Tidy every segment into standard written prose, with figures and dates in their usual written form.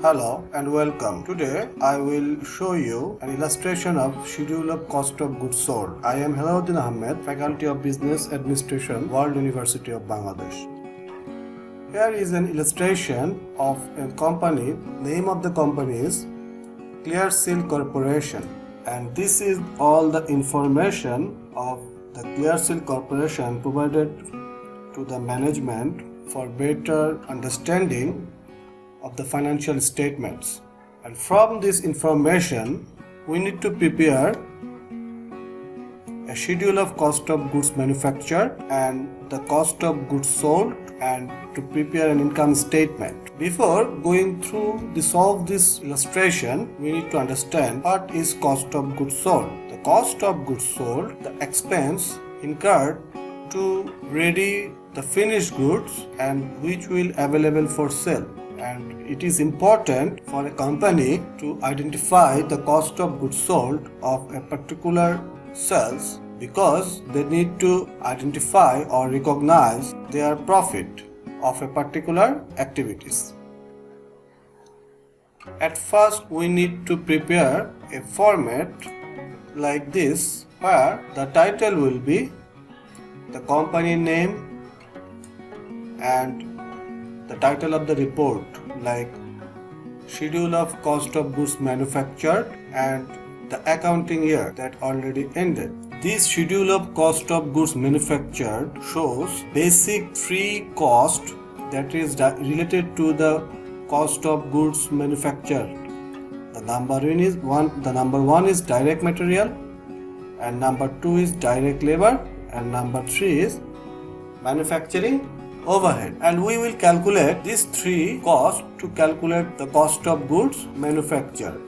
Hello and welcome. Today I will show you an illustration of schedule of cost of goods sold. I am Helauddin Ahmed, Faculty of Business Administration, World University of Bangladesh. Here is an illustration of a company. Name of the company is ClearSeal Corporation, and this is all the information of the ClearSeal Corporation provided to the management for better understanding of the financial statements. And from this information we need to prepare a schedule of cost of goods manufactured and the cost of goods sold, and to prepare an income statement. Before going through the solve this illustration, we need to understand what is cost of goods sold. The cost of goods sold, the expense incurred to ready the finished goods and which will available for sale. And it is important for a company to identify the cost of goods sold of a particular sales, because they need to identify or recognize their profit of a particular activities. At first we need to prepare a format like this, where the title will be the company name and the title of the report, like schedule of cost of goods manufactured and the accounting year that already ended. This schedule of cost of goods manufactured shows basic three cost that is related to the cost of goods manufactured. The number one is direct material, and number two is direct labor, and number three is manufacturing overhead. And we will calculate these three costs to calculate the cost of goods manufactured.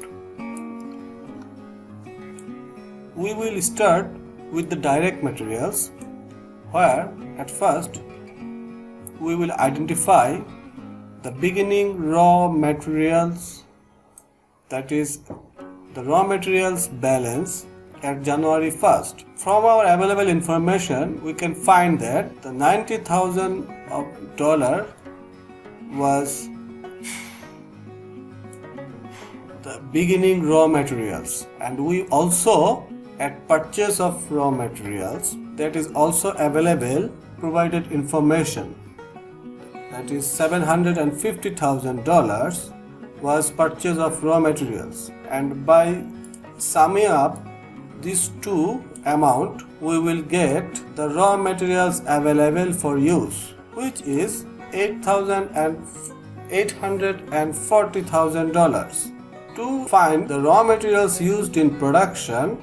We will start with the direct materials, where at first we will identify the beginning raw materials, that is the raw materials balance at January 1st. From our available information, we can find that the $90,000 was the beginning raw materials, and we also at purchase of raw materials, that is also available provided information, that is $750,000 was purchase of raw materials. And by summing up these two amount, we will get the raw materials available for use, which is $840,000. To find the raw materials used in production,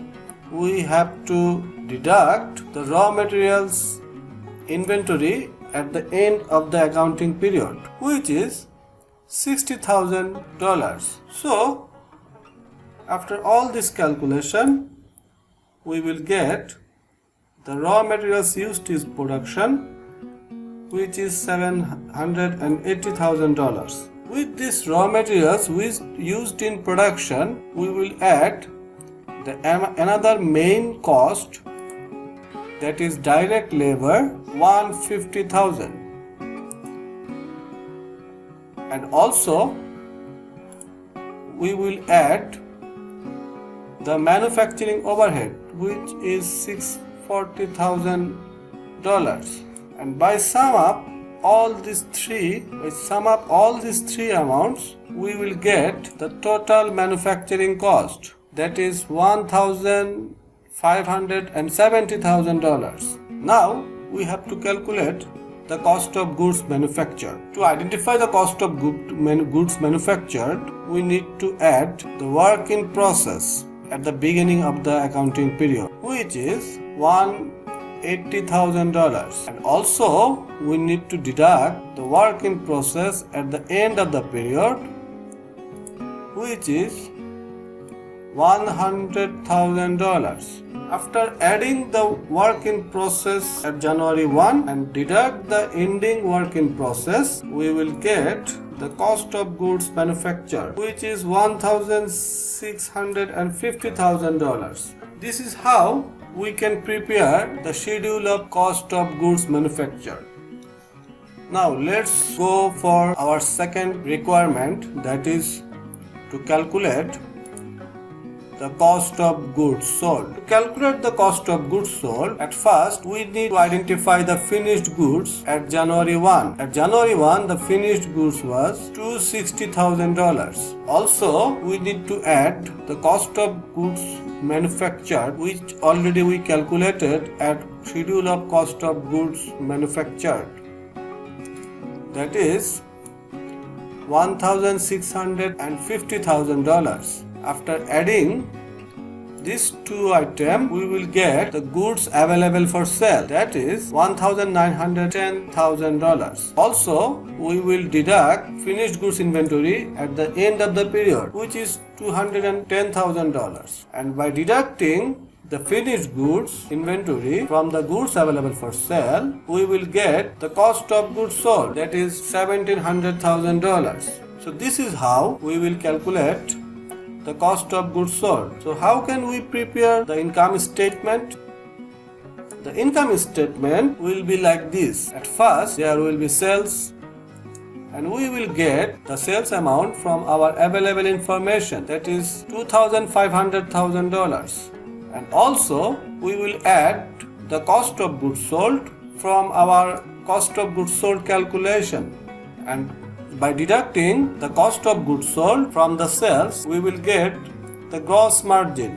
we have to deduct the raw materials inventory at the end of the accounting period, which is $60,000. So after all this calculation, we will get the raw materials used in production, which is $780,000. With this raw materials used in production, we will add another main cost, that is direct labor, $150,000, and also we will add the manufacturing overhead, which is $640,000. And by sum up all these three amounts, we will get the total manufacturing cost, that is $1,570,000. Now we have to calculate the cost of goods manufactured. To identify the cost of goods manufactured, we need to add the work in process at the beginning of the accounting period, which is $180,000, and also we need to deduct the work in process at the end of the period, which is $100,000. After adding the work in process at January 1 and deduct the ending work in process, we will get the cost of goods manufactured, which is $1,650,000. This is how we can prepare the schedule of cost of goods manufactured. Now let's go for our second requirement, that is to calculate the cost of goods sold. To calculate the cost of goods sold, at first we need to identify the finished goods at January 1. At January 1, the finished goods was $260,000. Also, we need to add the cost of goods manufactured, which already we calculated at schedule of cost of goods manufactured. That is $1,650,000. After adding these two items, we will get the goods available for sale, that is $1,910,000. Also, we will deduct finished goods inventory at the end of the period, which is $210,000. And by deducting the finished goods inventory from the goods available for sale, we will get the cost of goods sold, that is $1,700,000. So this is how we will calculate the cost of goods sold. So how can we prepare the income statement? The income statement will be like this. At first there will be sales, and we will get the sales amount from our available information, that is $2,500,000. And also we will add the cost of goods sold from our cost of goods sold calculation, and by deducting the cost of goods sold from the sales, we will get the gross margin,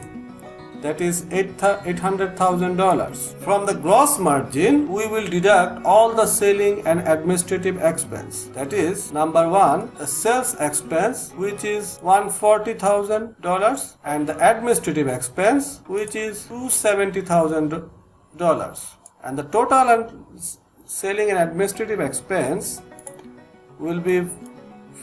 that is $800,000. From the gross margin, we will deduct all the selling and administrative expense. That is, number one, the sales expense, which is $140,000, and the administrative expense, which is $270,000. And the total selling and administrative expense will be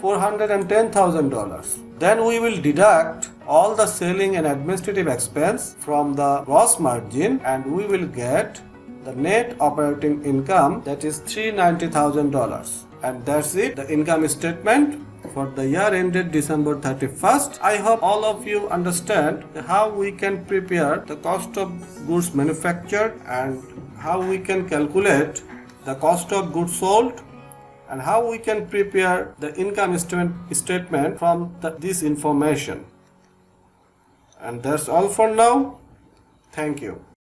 $410,000. Then we will deduct all the selling and administrative expense from the gross margin, and we will get the net operating income, that is $390,000. And that's it, the income statement for the year ended December 31st. I hope all of you understand how we can prepare the cost of goods manufactured and how we can calculate the cost of goods sold, and how we can prepare the income statement from this information. And that's all for now. Thank you.